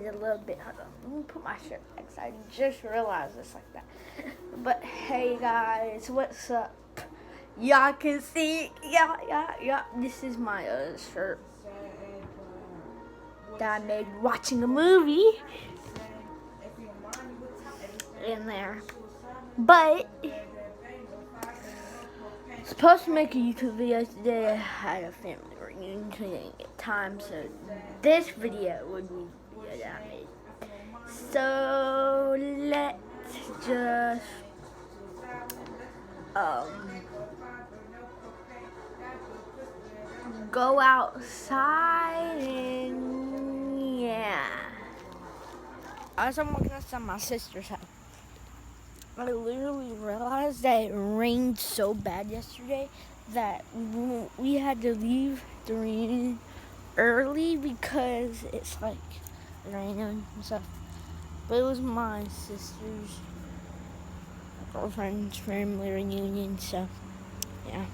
a little bit. Hold on, let me put my shirt back. I just realized it's like that. But hey guys, what's up? Y'all can see, yeah. This is my shirt that I made watching a movie in there. But supposed to make a YouTube video today. I had a family reunion, so I didn't get time. So this video would be the video that I made. So let's just go outside and yeah. As I'm walking outside my sister's house, I literally realized that it rained so bad yesterday that we had to leave the reunion early because it's like raining and stuff. But it was my sister's girlfriend's family reunion, so yeah.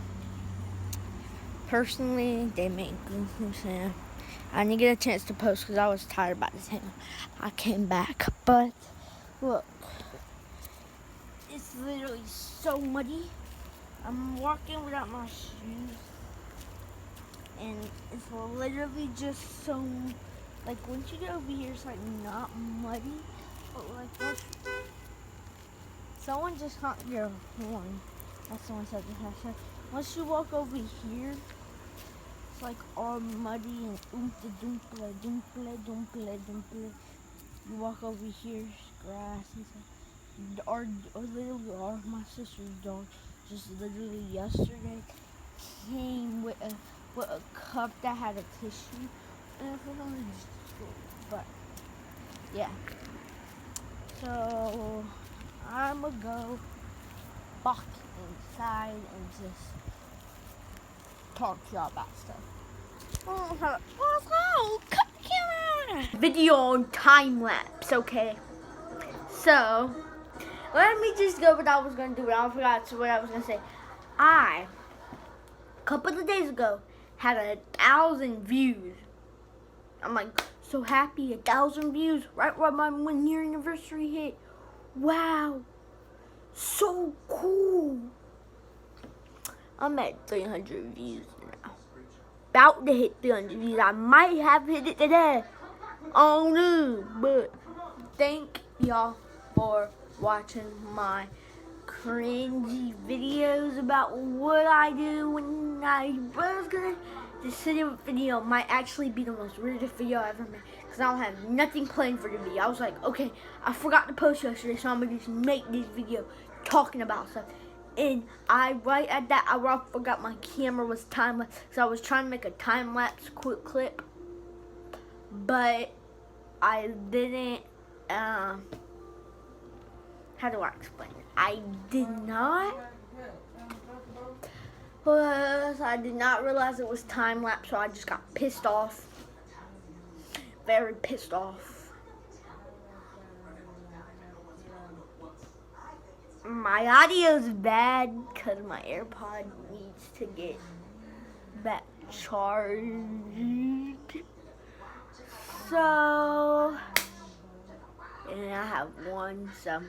Personally, they made good. So I didn't get a chance to post because I was tired by the time I came back. But look, it's literally so muddy. I'm walking without my shoes, and it's literally just so, like, once you get over here, it's like not muddy, but like, look, someone just honked your horn. That's someone said this. Once you walk over here, it's like all muddy and dumple. You walk over here, it's grass and stuff. Or literally, our my sister's dog just literally yesterday came with a cup that had a tissue and but yeah. So I'ma go walk inside and just talk to y'all about stuff. Oh, cut the camera! Video on time lapse, okay? So let me just go what I was going to do, but I forgot what I was going to say. A couple of days ago, had 1,000 views. I'm like, so happy, 1,000 views, right when my 1 year anniversary hit. Wow, so cool. I'm at 300 views now. About to hit 300 views. I might have hit it today. Oh no, but thank y'all for watching my cringy videos about what I do when I was gonna. This video might actually be the most weirdest video I ever made because I don't have nothing planned for the video. I was like, okay, I forgot to post yesterday, so I'm gonna just make this video talking about stuff. And right at that, I forgot my camera was time-lapse, so I was trying to make a time-lapse quick clip, but I didn't. How do I explain it? I did not realize it was time-lapse, so I just got pissed off. Very pissed off. My audio's bad because my AirPod needs to get back charged. So, and I have one, so